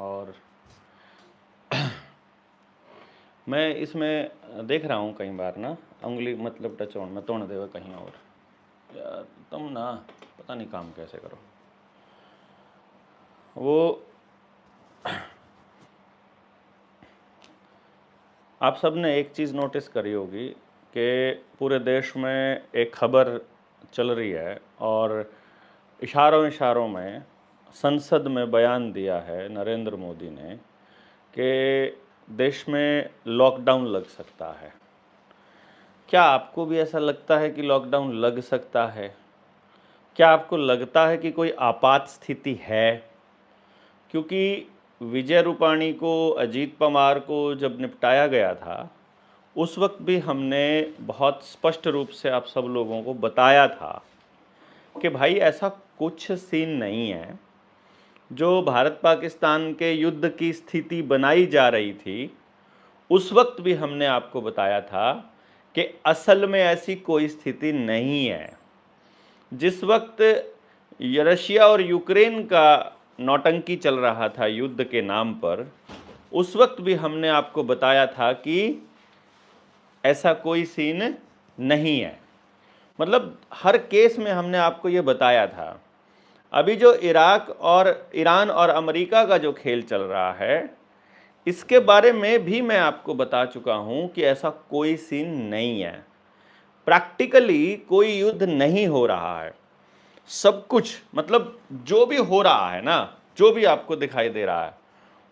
और मैं इसमें देख रहा हूँ कई बार ना, उंगली मतलब टच ऑन में तोड़ देवे कहीं और। यार तुम ना पता नहीं काम कैसे करो। वो आप सब ने एक चीज़ नोटिस करी होगी कि पूरे देश में एक खबर चल रही है और इशारों इशारों में संसद में बयान दिया है नरेंद्र मोदी ने कि देश में लॉकडाउन लग सकता है। क्या आपको भी ऐसा लगता है कि लॉकडाउन लग सकता है? क्या आपको लगता है कि कोई आपात स्थिति है? क्योंकि विजय रूपाणी को, अजीत पवार को जब निपटाया गया था, उस वक्त भी हमने बहुत स्पष्ट रूप से आप सब लोगों को बताया था कि भाई ऐसा कुछ सीन नहीं है। जो भारत पाकिस्तान के युद्ध की स्थिति बनाई जा रही थी, उस वक्त भी हमने आपको बताया था कि असल में ऐसी कोई स्थिति नहीं है। जिस वक्त रशिया और यूक्रेन का नौटंकी चल रहा था युद्ध के नाम पर, उस वक्त भी हमने आपको बताया था कि ऐसा कोई सीन नहीं है। मतलब हर केस में हमने आपको ये बताया था। अभी जो इराक और ईरान और अमेरिका का जो खेल चल रहा है, इसके बारे में भी मैं आपको बता चुका हूं कि ऐसा कोई सीन नहीं है। प्रैक्टिकली कोई युद्ध नहीं हो रहा है। सब कुछ मतलब जो भी हो रहा है ना, जो भी आपको दिखाई दे रहा है,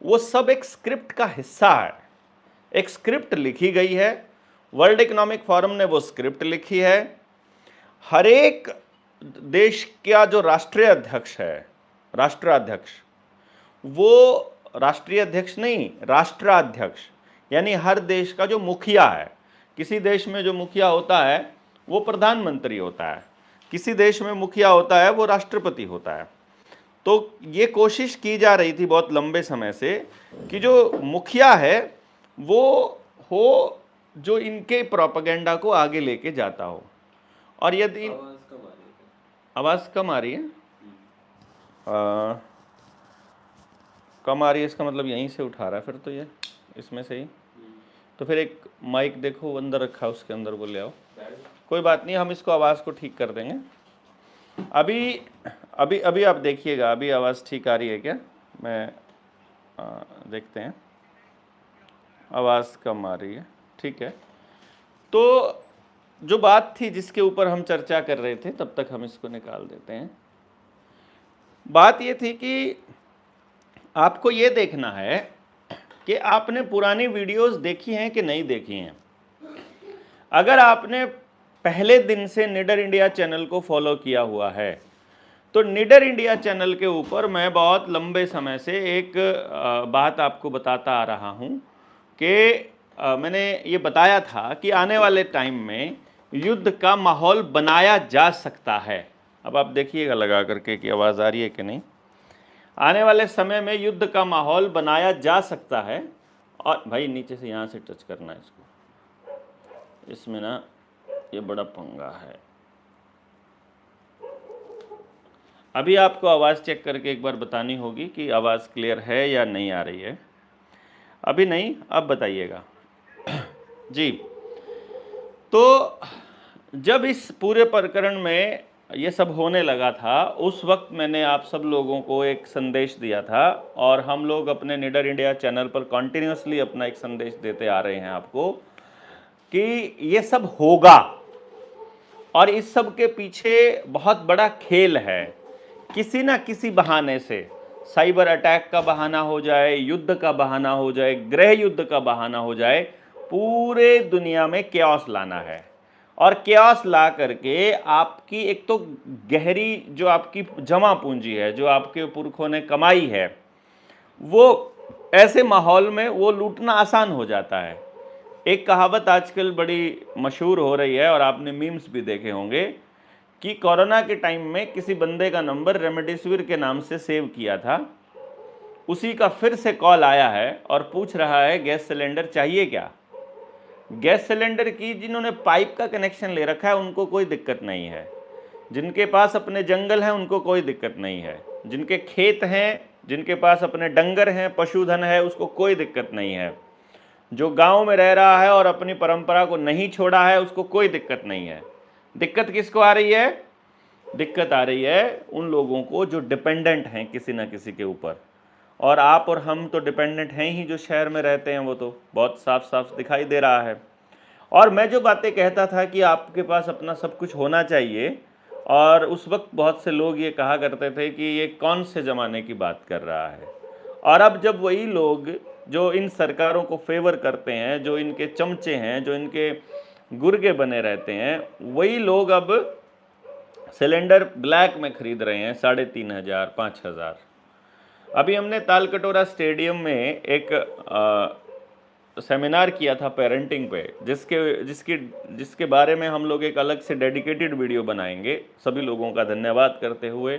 वो सब एक स्क्रिप्ट का हिस्सा है। एक स्क्रिप्ट लिखी गई है। वर्ल्ड इकोनॉमिक फोरम ने वो स्क्रिप्ट लिखी है। हर एक देश का जो राष्ट्रीय अध्यक्ष है, राष्ट्राध्यक्ष, वो राष्ट्रीय अध्यक्ष नहीं, राष्ट्राध्यक्ष यानी हर देश का जो मुखिया है। किसी देश में जो मुखिया होता है वो प्रधानमंत्री होता है, किसी देश में मुखिया होता है वो राष्ट्रपति होता है। तो ये कोशिश की जा रही थी बहुत लंबे समय से कि जो मुखिया है वो हो जो इनके प्रोपेगेंडा को आगे लेके जाता हो। और यदि आवाज़ कम आ रही है, कम आ रही है, इसका मतलब यहीं से उठा रहा है फिर तो ये इसमें से ही। तो फिर एक माइक देखो अंदर रखा है, उसके अंदर वो ले आओ। कोई बात नहीं, हम इसको आवाज़ को ठीक कर देंगे। अभी अभी अभी आप देखिएगा, अभी आवाज़ ठीक आ रही है क्या? मैं देखते हैं। आवाज़ कम आ रही है, ठीक है। तो जो बात थी जिसके ऊपर हम चर्चा कर रहे थे, तब तक हम इसको निकाल देते हैं। बात ये थी कि आपको ये देखना है कि आपने पुरानी वीडियोस देखी हैं कि नहीं देखी हैं। अगर आपने पहले दिन से निडर इंडिया चैनल को फॉलो किया हुआ है, तो निडर इंडिया चैनल के ऊपर मैं बहुत लंबे समय से एक बात आपको बताता आ रहा हूं कि मैंने ये बताया था कि आने वाले टाइम में युद्ध का माहौल बनाया जा सकता है। अब आप देखिएगा लगा करके कि आवाज़ आ रही है कि नहीं। आने वाले समय में युद्ध का माहौल बनाया जा सकता है। और भाई नीचे से यहाँ से टच करना है इसको, इसमें ना ये बड़ा पंगा है। अभी आपको आवाज़ चेक करके एक बार बतानी होगी कि आवाज़ क्लियर है या नहीं आ रही है। अभी नहीं, अब बताइएगा जी। तो जब इस पूरे प्रकरण में ये सब होने लगा था, उस वक्त मैंने आप सब लोगों को एक संदेश दिया था और हम लोग अपने निडर इंडिया चैनल पर कॉन्टिन्यूसली अपना एक संदेश देते आ रहे हैं आपको कि ये सब होगा और इस सब के पीछे बहुत बड़ा खेल है। किसी ना किसी बहाने से, साइबर अटैक का बहाना हो जाए, युद्ध का बहाना हो जाए, गृह युद्ध का बहाना हो जाए, पूरे दुनिया में कैओस लाना है। और कैओस ला करके आपकी एक तो गहरी जो आपकी जमा पूंजी है, जो आपके पुरखों ने कमाई है, वो ऐसे माहौल में वो लूटना आसान हो जाता है। एक कहावत आजकल बड़ी मशहूर हो रही है और आपने मीम्स भी देखे होंगे कि कोरोना के टाइम में किसी बंदे का नंबर रेमडेसिविर के नाम से सेव किया था, उसी का फिर से कॉल आया है और पूछ रहा है गैस सिलेंडर चाहिए क्या। गैस सिलेंडर की जिन्होंने पाइप का कनेक्शन ले रखा है उनको कोई दिक्कत नहीं है, जिनके पास अपने जंगल हैं उनको कोई दिक्कत नहीं है, जिनके खेत हैं जिनके पास अपने डंगर हैं, पशुधन है, उसको कोई दिक्कत नहीं है। जो गांव में रह रहा है और अपनी परंपरा को नहीं छोड़ा है, उसको कोई दिक्कत नहीं है। दिक्कत किसको आ रही है? दिक्कत आ रही है उन लोगों को जो डिपेंडेंट हैं किसी ना किसी के ऊपर। और आप और हम तो डिपेंडेंट हैं ही, जो शहर में रहते हैं, वो तो बहुत साफ साफ दिखाई दे रहा है। और मैं जो बातें कहता था कि आपके पास अपना सब कुछ होना चाहिए, और उस वक्त बहुत से लोग ये कहा करते थे कि ये कौन से ज़माने की बात कर रहा है। और अब जब वही लोग जो इन सरकारों को फेवर करते हैं, जो इनके चमचे हैं, जो इनके गुर्गे बने रहते हैं, वही लोग अब सिलेंडर ब्लैक में खरीद रहे हैं 3,500 5,000। अभी हमने तालकटोरा स्टेडियम में एक सेमिनार किया था पेरेंटिंग पे, जिसके बारे में हम लोग एक अलग से डेडिकेटेड वीडियो बनाएंगे, सभी लोगों का धन्यवाद करते हुए,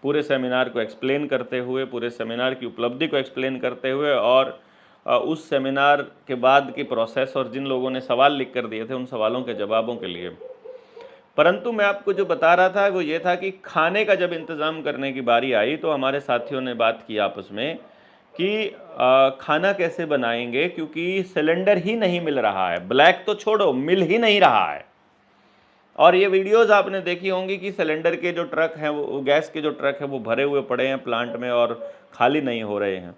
पूरे सेमिनार को एक्सप्लेन करते हुए, पूरे सेमिनार की उपलब्धि को एक्सप्लेन करते हुए, और उस सेमिनार के बाद की प्रोसेस, और जिन लोगों ने सवाल लिख कर दिए थे उन सवालों के जवाबों के लिए। परंतु मैं आपको जो बता रहा था वो ये था कि खाने का जब इंतज़ाम करने की बारी आई तो हमारे साथियों ने बात की आपस में कि खाना कैसे बनाएंगे, क्योंकि सिलेंडर ही नहीं मिल रहा है। ब्लैक तो छोड़ो, मिल ही नहीं रहा है। और ये वीडियोस आपने देखी होंगी कि सिलेंडर के जो ट्रक हैं, वो गैस के जो ट्रक हैं, वो भरे हुए पड़े हैं प्लांट में और खाली नहीं हो रहे हैं,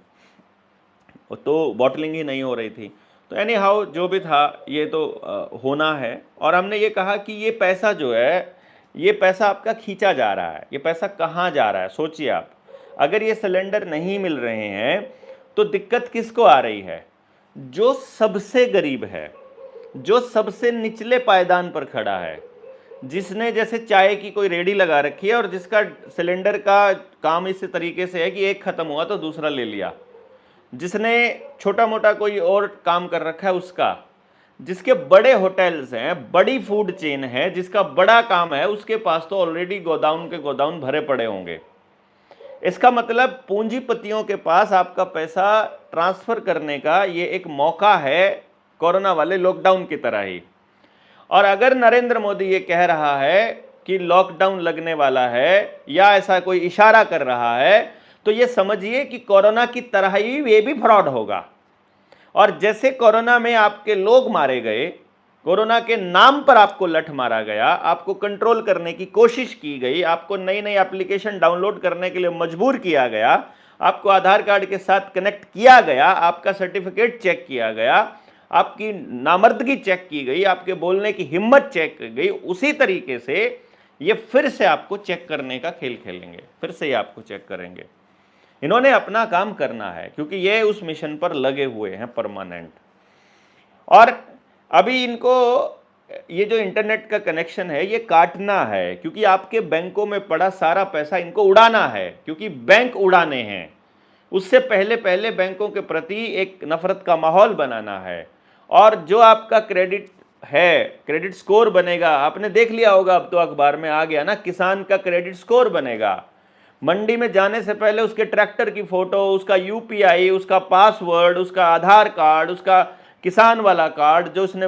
तो बॉटलिंग ही नहीं हो रही थी। तो एनी हाउ जो भी था, ये तो होना है। और हमने ये कहा कि ये पैसा जो है, ये पैसा आपका खींचा जा रहा है। ये पैसा कहाँ जा रहा है? सोचिए आप, अगर ये सिलेंडर नहीं मिल रहे हैं तो दिक्कत किसको आ रही है? जो सबसे गरीब है, जो सबसे निचले पायदान पर खड़ा है, जिसने जैसे चाय की कोई रेडी लगा रखी है और जिसका सिलेंडर का काम इस तरीके से है कि एक खत्म हुआ तो दूसरा ले लिया, जिसने छोटा मोटा कोई और काम कर रखा है उसका, जिसके बड़े होटल्स हैं, बड़ी फूड चेन है, जिसका बड़ा काम है, उसके पास तो ऑलरेडी गोदाउन के गोदाउन भरे पड़े होंगे। इसका मतलब पूंजीपतियों के पास आपका पैसा ट्रांसफर करने का ये एक मौका है, कोरोना वाले लॉकडाउन की तरह ही। और अगर नरेंद्र मोदी ये कह रहा है कि लॉकडाउन लगने वाला है या ऐसा कोई इशारा कर रहा है, तो ये समझिए कि कोरोना की तरह ही ये भी फ्रॉड होगा। और जैसे कोरोना में आपके लोग मारे गए, कोरोना के नाम पर आपको लठ मारा गया, आपको कंट्रोल करने की कोशिश की गई, आपको नई नई एप्लीकेशन डाउनलोड करने के लिए मजबूर किया गया, आपको आधार कार्ड के साथ कनेक्ट किया गया, आपका सर्टिफिकेट चेक किया गया, आपकी नामर्दगी चेक की गई, आपके बोलने की हिम्मत चेक की गई, उसी तरीके से ये फिर से आपको चेक करने का खेल खेलेंगे, फिर से ये आपको चेक करेंगे। इन्होंने अपना काम करना है क्योंकि ये उस मिशन पर लगे हुए हैं परमानेंट। और अभी इनको ये जो इंटरनेट का कनेक्शन है ये काटना है, क्योंकि आपके बैंकों में पड़ा सारा पैसा इनको उड़ाना है, क्योंकि बैंक उड़ाने हैं। उससे पहले पहले बैंकों के प्रति एक नफरत का माहौल बनाना है। और जो आपका क्रेडिट है, क्रेडिट स्कोर बनेगा, आपने देख लिया होगा, अब तो अखबार में आ गया ना, किसान का क्रेडिट स्कोर बनेगा। मंडी में जाने से पहले उसके ट्रैक्टर की फोटो, उसका यूपीआई, उसका पासवर्ड, उसका आधार कार्ड, उसका किसान वाला कार्ड जो उसने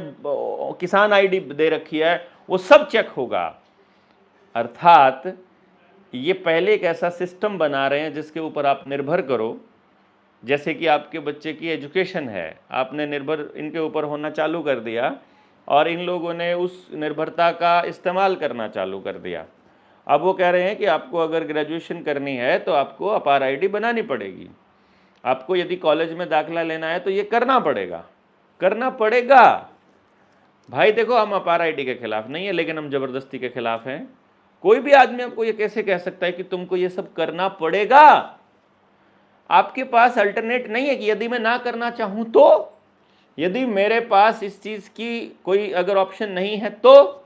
किसान आईडी दे रखी है, वो सब चेक होगा। अर्थात ये पहले एक ऐसा सिस्टम बना रहे हैं जिसके ऊपर आप निर्भर करो। जैसे कि आपके बच्चे की एजुकेशन है, आपने निर्भर इनके ऊपर होना चालू कर दिया और इन लोगों ने उस निर्भरता का इस्तेमाल करना चालू कर दिया। अब वो कह रहे हैं कि आपको अगर ग्रेजुएशन करनी है तो आपको अपार आईडी बनानी पड़ेगी, आपको यदि कॉलेज में दाखिला लेना है तो ये करना पड़ेगा, करना पड़ेगा। भाई देखो, हम अपार आईडी के खिलाफ नहीं है, लेकिन हम जबरदस्ती के खिलाफ हैं। कोई भी आदमी आपको ये कैसे कह सकता है कि तुमको ये सब करना पड़ेगा? आपके पास अल्टरनेट नहीं है कि यदि मैं ना करना चाहूं तो, यदि मेरे पास इस चीज की कोई अगर ऑप्शन नहीं है तो।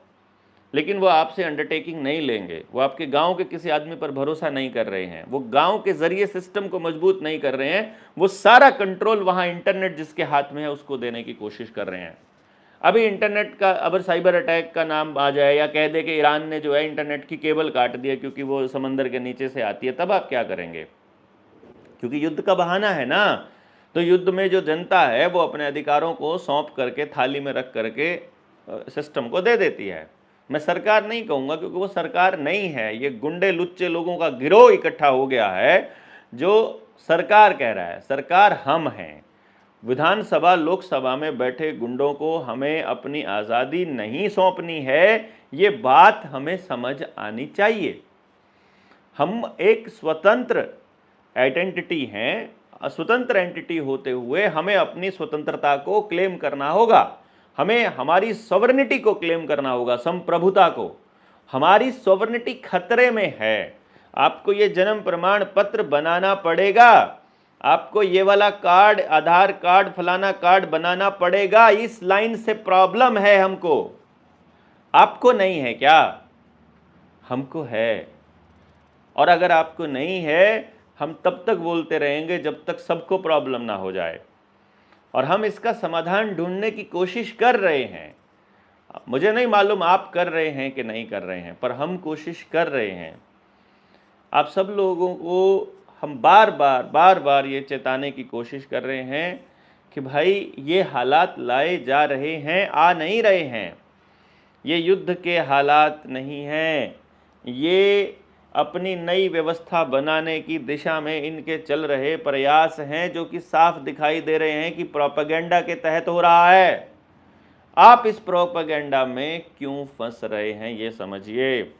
लेकिन वो आपसे अंडरटेकिंग नहीं लेंगे, वो आपके गांव के किसी आदमी पर भरोसा नहीं कर रहे हैं, वो गांव के जरिए सिस्टम को मजबूत नहीं कर रहे हैं, वो सारा कंट्रोल वहां इंटरनेट जिसके हाथ में है उसको देने की कोशिश कर रहे हैं। अभी इंटरनेट का अगर साइबर अटैक का नाम आ जाए या कह दे कि ईरान ने जो है इंटरनेट की केबल काट दी है क्योंकि वो समंदर के नीचे से आती है, तब आप क्या करेंगे? क्योंकि युद्ध का बहाना है ना। तो युद्ध में जो जनता है वो अपने अधिकारों को सौंप करके थाली में रख करके सिस्टम को दे देती है। मैं सरकार नहीं कहूँगा क्योंकि वो सरकार नहीं है, ये गुंडे लुच्चे लोगों का गिरोह इकट्ठा हो गया है जो सरकार कह रहा है, सरकार हम हैं। विधानसभा लोकसभा में बैठे गुंडों को हमें अपनी आज़ादी नहीं सौंपनी है, ये बात हमें समझ आनी चाहिए। हम एक स्वतंत्र आइडेंटिटी हैं, स्वतंत्र एंटिटी होते हुए हमें अपनी स्वतंत्रता को क्लेम करना होगा, हमें हमारी सॉवरेनिटी को क्लेम करना होगा, संप्रभुता को। हमारी सॉवरेनिटी खतरे में है। आपको ये जन्म प्रमाण पत्र बनाना पड़ेगा, आपको ये वाला कार्ड, आधार कार्ड, फलाना कार्ड बनाना पड़ेगा। इस लाइन से प्रॉब्लम है हमको। आपको नहीं है क्या? हमको है। और अगर आपको नहीं है, हम तब तक बोलते रहेंगे जब तक सबको प्रॉब्लम ना हो जाए। और हम इसका समाधान ढूंढने की कोशिश कर रहे हैं। मुझे नहीं मालूम आप कर रहे हैं कि नहीं कर रहे हैं, पर हम कोशिश कर रहे हैं। आप सब लोगों को हम बार बार ये चेताने की कोशिश कर रहे हैं कि भाई ये हालात लाए जा रहे हैं, आ नहीं रहे हैं। ये युद्ध के हालात नहीं हैं, ये अपनी नई व्यवस्था बनाने की दिशा में इनके चल रहे प्रयास हैं, जो कि साफ दिखाई दे रहे हैं कि प्रोपेगेंडा के तहत हो रहा है। आप इस प्रोपेगेंडा में क्यों फंस रहे हैं, ये समझिए।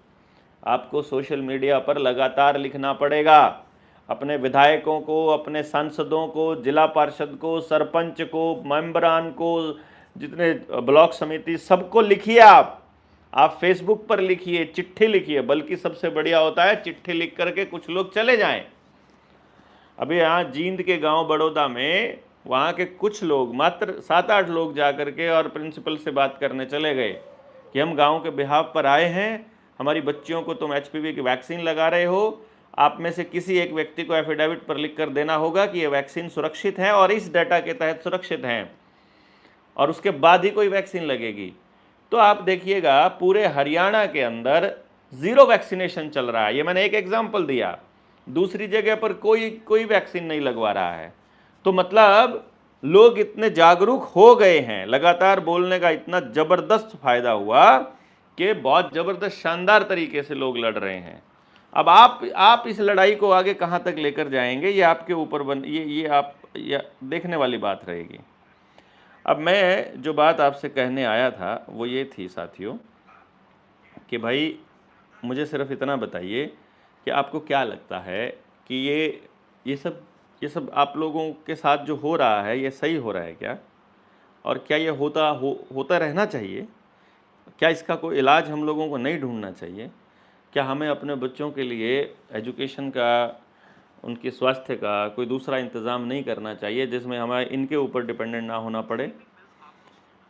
आपको सोशल मीडिया पर लगातार लिखना पड़ेगा। अपने विधायकों को, अपने सांसदों को, जिला पार्षद को, सरपंच को, मेंबरान को, जितने ब्लॉक समिति, सबको लिखिए। आप फेसबुक पर लिखिए, चिट्ठी लिखिए। बल्कि सबसे बढ़िया होता है चिट्ठी लिख करके कुछ लोग चले जाएं। अभी यहाँ जींद के गांव बड़ौदा में वहाँ के कुछ लोग, मात्र 7-8 लोग जा करके और प्रिंसिपल से बात करने चले गए कि हम गांव के बिहाफ पर आए हैं, हमारी बच्चियों को तुम HPV की वैक्सीन लगा रहे हो, आप में से किसी एक व्यक्ति को एफिडेविट पर लिख कर देना होगा कि ये वैक्सीन सुरक्षित है और इस डाटा के तहत सुरक्षित हैं, और उसके बाद ही कोई वैक्सीन लगेगी। तो आप देखिएगा पूरे हरियाणा के अंदर 0 वैक्सीनेशन चल रहा है। ये मैंने एक एग्जाम्पल दिया। दूसरी जगह पर कोई वैक्सीन नहीं लगवा रहा है। तो मतलब लोग इतने जागरूक हो गए हैं, लगातार बोलने का इतना ज़बरदस्त फायदा हुआ कि बहुत ज़बरदस्त शानदार तरीके से लोग लड़ रहे हैं। अब आप इस लड़ाई को आगे कहाँ तक लेकर जाएंगे, ये आपके ऊपर ये आप देखने वाली बात रहेगी। अब मैं जो बात आपसे कहने आया था वो ये थी साथियों कि भाई मुझे सिर्फ इतना बताइए कि आपको क्या लगता है कि ये सब आप लोगों के साथ जो हो रहा है ये सही हो रहा है क्या? और क्या ये होता रहना चाहिए? क्या इसका कोई इलाज हम लोगों को नहीं ढूंढना चाहिए? क्या हमें अपने बच्चों के लिए एजुकेशन का, उनके स्वास्थ्य का कोई दूसरा इंतज़ाम नहीं करना चाहिए जिसमें हमें इनके ऊपर डिपेंडेंट ना होना पड़े?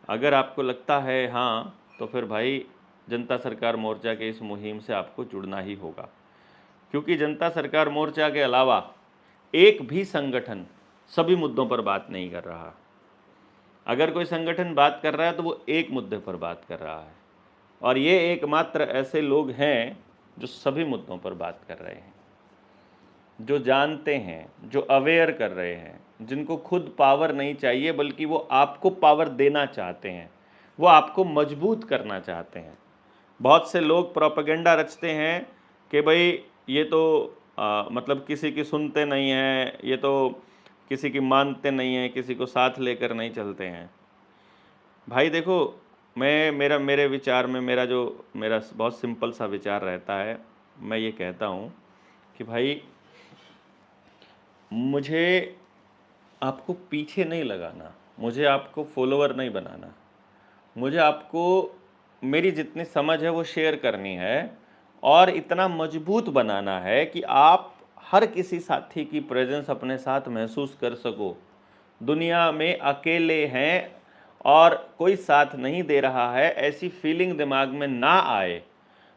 अगर आपको लगता है हाँ, तो फिर भाई जनता सरकार मोर्चा के इस मुहिम से आपको जुड़ना ही होगा, क्योंकि जनता सरकार मोर्चा के अलावा एक भी संगठन सभी मुद्दों पर बात नहीं कर रहा। अगर कोई संगठन बात कर रहा है तो वो एक मुद्दे पर बात कर रहा है, और ये एकमात्र ऐसे लोग हैं जो सभी मुद्दों पर बात कर रहे हैं, जो जानते हैं, जो अवेयर कर रहे हैं, जिनको खुद पावर नहीं चाहिए बल्कि वो आपको पावर देना चाहते हैं, वो आपको मजबूत करना चाहते हैं। बहुत से लोग प्रोपेगेंडा रचते हैं कि भाई ये तो मतलब किसी की सुनते नहीं हैं, ये तो किसी की मानते नहीं हैं, किसी को साथ लेकर नहीं चलते हैं। भाई देखो, मेरे विचार में मेरा बहुत सिंपल सा विचार रहता है। मैं ये कहता हूँ कि भाई मुझे आपको पीछे नहीं लगाना, मुझे आपको फॉलोअर नहीं बनाना, मुझे आपको मेरी जितनी समझ है वो शेयर करनी है, और इतना मजबूत बनाना है कि आप हर किसी साथी की प्रेजेंस अपने साथ महसूस कर सको। दुनिया में अकेले हैं और कोई साथ नहीं दे रहा है, ऐसी फीलिंग दिमाग में ना आए।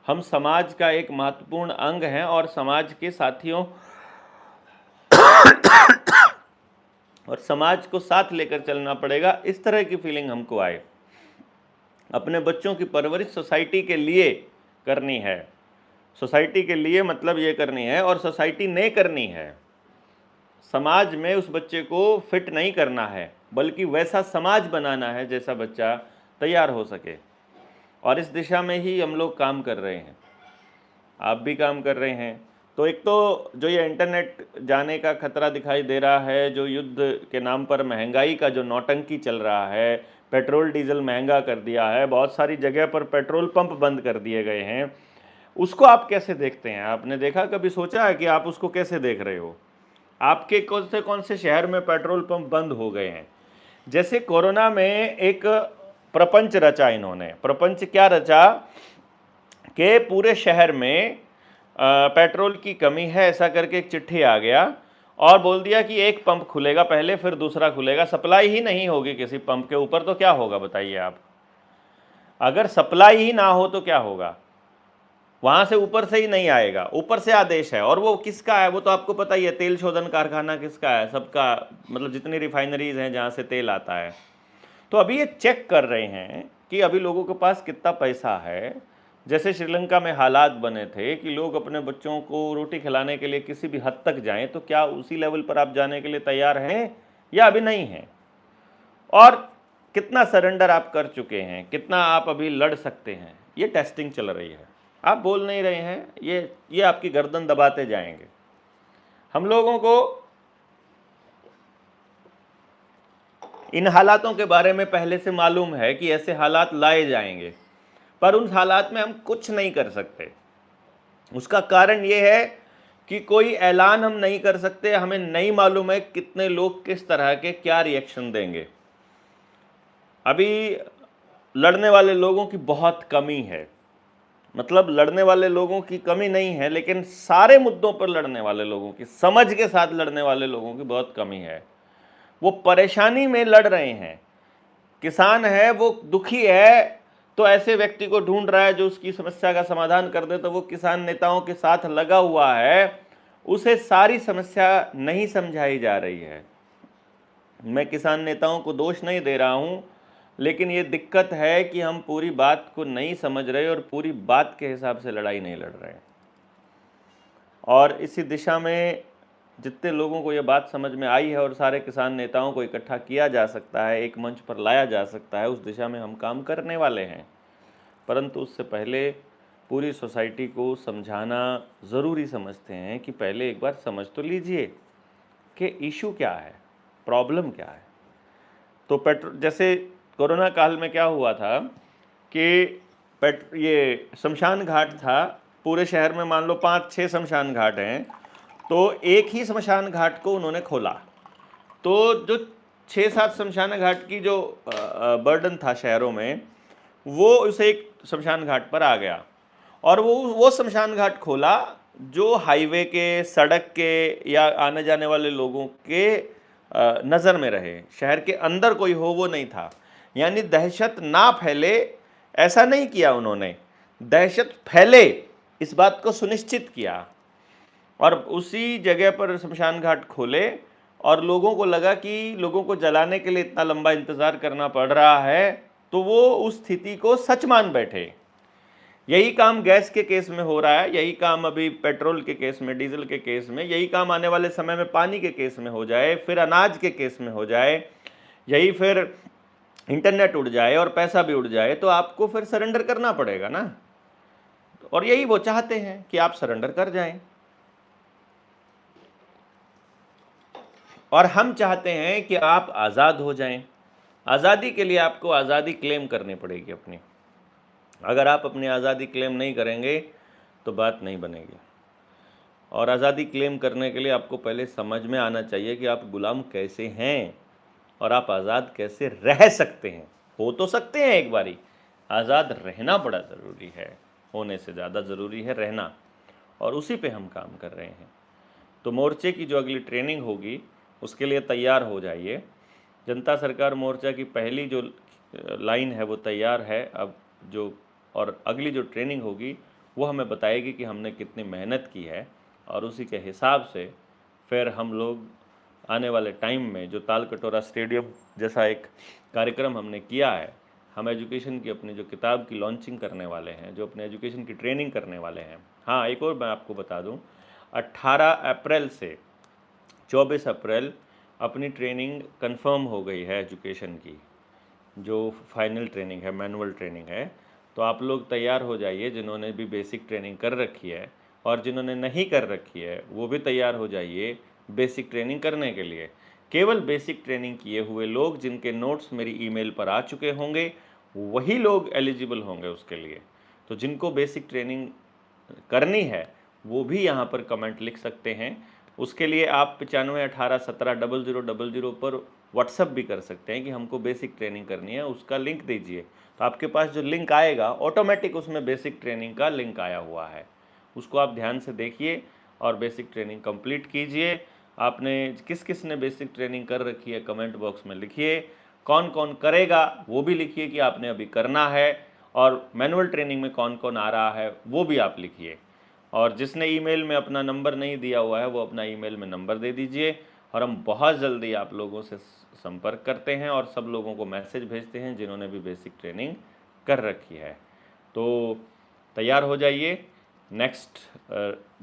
हम समाज का एक महत्वपूर्ण अंग हैं और समाज के साथियों और समाज को साथ लेकर चलना पड़ेगा, इस तरह की फीलिंग हमको आए। अपने बच्चों की परवरिश सोसाइटी के लिए करनी है, सोसाइटी के लिए मतलब ये करनी है, और सोसाइटी ने करनी है। समाज में उस बच्चे को फिट नहीं करना है, बल्कि वैसा समाज बनाना है जैसा बच्चा तैयार हो सके। और इस दिशा में ही हम लोग काम कर रहे हैं, आप भी काम कर रहे हैं। तो एक तो जो ये इंटरनेट जाने का खतरा दिखाई दे रहा है, जो युद्ध के नाम पर महंगाई का जो नौटंकी चल रहा है, पेट्रोल डीजल महंगा कर दिया है, बहुत सारी जगह पर पेट्रोल पंप बंद कर दिए गए हैं, उसको आप कैसे देखते हैं? आपने देखा, कभी सोचा है कि आप उसको कैसे देख रहे हो? आपके कौन से शहर में पेट्रोल पंप बंद हो गए हैं? जैसे कोरोना में एक प्रपंच रचा इन्होंने। प्रपंच क्या रचा कि पूरे शहर में पेट्रोल की कमी है ऐसा करके एक चिट्ठी आ गया और बोल दिया कि एक पंप खुलेगा पहले, फिर दूसरा खुलेगा। सप्लाई ही नहीं होगी किसी पंप के ऊपर तो क्या होगा बताइए आप? अगर सप्लाई ही ना हो तो क्या होगा? वहां से ऊपर से ही नहीं आएगा, ऊपर से आदेश है। और वो किसका है? वो तो आपको पता ही है, तेल शोधन कारखाना किसका है? सबका, मतलब जितनी रिफाइनरीज हैं जहां से तेल आता है। तो अभी ये चेक कर रहे हैं कि अभी लोगों के पास कितना पैसा है। जैसे श्रीलंका में हालात बने थे कि लोग अपने बच्चों को रोटी खिलाने के लिए किसी भी हद तक जाएं, तो क्या उसी लेवल पर आप जाने के लिए तैयार हैं या अभी नहीं हैं? और कितना सरेंडर आप कर चुके हैं, कितना आप अभी लड़ सकते हैं, ये टेस्टिंग चल रही है। आप बोल नहीं रहे हैं, ये आपकी गर्दन दबाते जाएंगे। हम लोगों को इन हालातों के बारे में पहले से मालूम है कि ऐसे हालात लाए जाएंगे, पर उन हालात में हम कुछ नहीं कर सकते। उसका कारण ये है कि कोई ऐलान हम नहीं कर सकते, हमें नहीं मालूम है कितने लोग किस तरह के क्या रिएक्शन देंगे। अभी लड़ने वाले लोगों की बहुत कमी है, मतलब लड़ने वाले लोगों की कमी नहीं है, लेकिन सारे मुद्दों पर लड़ने वाले लोगों की, समझ के साथ लड़ने वाले लोगों की बहुत कमी है। वो परेशानी में लड़ रहे हैं। किसान है, वो दुखी है, तो ऐसे व्यक्ति को ढूंढ रहा है जो उसकी समस्या का समाधान कर दे। तो वो किसान नेताओं के साथ लगा हुआ है, उसे सारी समस्या नहीं समझाई जा रही है। मैं किसान नेताओं को दोष नहीं दे रहा हूं, लेकिन ये दिक्कत है कि हम पूरी बात को नहीं समझ रहे और पूरी बात के हिसाब से लड़ाई नहीं लड़ रहे। और इसी दिशा में जितने लोगों को ये बात समझ में आई है और सारे किसान नेताओं को इकट्ठा किया जा सकता है, एक मंच पर लाया जा सकता है, उस दिशा में हम काम करने वाले हैं। परंतु उससे पहले पूरी सोसाइटी को समझाना ज़रूरी समझते हैं कि पहले एक बार समझ तो लीजिए कि इशू क्या है, प्रॉब्लम क्या है। तो जैसे कोरोना काल में क्या हुआ था कि ये शमशान घाट था पूरे शहर में, मान लो 5-6 शमशान घाट हैं, तो एक ही शमशान घाट को उन्होंने खोला। तो जो 6-7 शमशान घाट की जो बर्डन था शहरों में, वो उसे एक शमशान घाट पर आ गया और वो शमशान घाट खोला जो हाईवे के, सड़क के या आने जाने वाले लोगों के नज़र में रहे। शहर के अंदर कोई हो वो नहीं था, यानी दहशत ना फैले ऐसा नहीं किया उन्होंने, दहशत फैले इस बात को सुनिश्चित किया। और उसी जगह पर शमशान घाट खोले और लोगों को लगा कि लोगों को जलाने के लिए इतना लंबा इंतज़ार करना पड़ रहा है, तो वो उस स्थिति को सच मान बैठे। यही काम गैस के केस में हो रहा है, यही काम अभी पेट्रोल के केस में, डीजल के केस में, यही काम आने वाले समय में पानी के केस में हो जाए, फिर अनाज के केस में हो जाए, यही फिर इंटरनेट उड़ जाए और पैसा भी उड़ जाए, तो आपको फिर सरेंडर करना पड़ेगा ना। और यही वो चाहते हैं कि आप सरेंडर कर जाएं। और हम चाहते हैं कि आप आज़ाद हो जाएं। आज़ादी के लिए आपको आज़ादी क्लेम करनी पड़ेगी अपनी। अगर आप अपनी आज़ादी क्लेम नहीं करेंगे तो बात नहीं बनेगी। और आज़ादी क्लेम करने के लिए आपको पहले समझ में आना चाहिए कि आप गुलाम कैसे हैं और आप आज़ाद कैसे रह सकते हैं। हो तो सकते हैं एक बारी, आज़ाद रहना बड़ा ज़रूरी है, होने से ज़्यादा ज़रूरी है रहना, और उसी पे हम काम कर रहे हैं। तो मोर्चे की जो अगली ट्रेनिंग होगी उसके लिए तैयार हो जाइए। जनता सरकार मोर्चा की पहली जो लाइन है वो तैयार है अब, जो और अगली जो ट्रेनिंग होगी वो हमें बताएगी कि हमने कितनी मेहनत की है, और उसी के हिसाब से फिर हम लोग आने वाले टाइम में जो ताल कटोरा स्टेडियम जैसा एक कार्यक्रम हमने किया है, हम एजुकेशन की अपनी जो किताब की लॉन्चिंग करने वाले हैं, जो अपने एजुकेशन की ट्रेनिंग करने वाले हैं। हाँ, एक और मैं आपको बता दूं, 18 अप्रैल से 24 अप्रैल अपनी ट्रेनिंग कंफर्म हो गई है एजुकेशन की, जो फाइनल ट्रेनिंग है, मैनुअल ट्रेनिंग है। तो आप लोग तैयार हो जाइए, जिन्होंने भी बेसिक ट्रेनिंग कर रखी है और जिन्होंने नहीं कर रखी है वो भी तैयार हो जाइए बेसिक ट्रेनिंग करने के लिए। केवल बेसिक ट्रेनिंग किए हुए लोग जिनके नोट्स मेरी ईमेल पर आ चुके होंगे वही लोग एलिजिबल होंगे उसके लिए। तो जिनको बेसिक ट्रेनिंग करनी है वो भी यहाँ पर कमेंट लिख सकते हैं। उसके लिए आप 9518170000 पर व्हाट्सअप भी कर सकते हैं कि हमको बेसिक ट्रेनिंग करनी है, उसका लिंक दीजिए। तो आपके पास जो लिंक आएगा ऑटोमेटिक उसमें बेसिक ट्रेनिंग का लिंक आया हुआ है, उसको आप ध्यान से देखिए और बेसिक ट्रेनिंग कंप्लीट कीजिए। आपने किस किस ने बेसिक ट्रेनिंग कर रखी है कमेंट बॉक्स में लिखिए, कौन कौन करेगा वो भी लिखिए कि आपने अभी करना है, और मैनुअल ट्रेनिंग में कौन कौन आ रहा है वो भी आप लिखिए। और जिसने ईमेल में अपना नंबर नहीं दिया हुआ है वो अपना ईमेल में नंबर दे दीजिए, और हम बहुत जल्दी आप लोगों से संपर्क करते हैं और सब लोगों को मैसेज भेजते हैं जिन्होंने भी बेसिक ट्रेनिंग कर रखी है। तो तैयार हो जाइए नेक्स्ट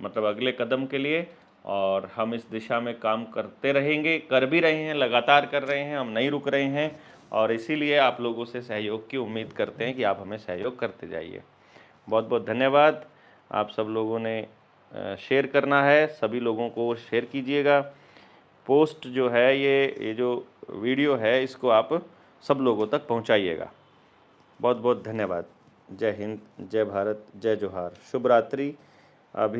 मतलब अगले कदम के लिए, और हम इस दिशा में काम करते रहेंगे, कर भी रहे हैं, लगातार कर रहे हैं, हम नहीं रुक रहे हैं, और इसीलिए आप लोगों से सहयोग की उम्मीद करते हैं कि आप हमें सहयोग करते जाइए। बहुत बहुत धन्यवाद। आप सब लोगों ने शेयर करना है, सभी लोगों को शेयर कीजिएगा। पोस्ट जो है ये जो वीडियो है इसको आप सब लोगों तक पहुंचाइएगा। बहुत बहुत धन्यवाद। जय हिंद, जय भारत, जय जोहार, शुभ रात्रि। अभी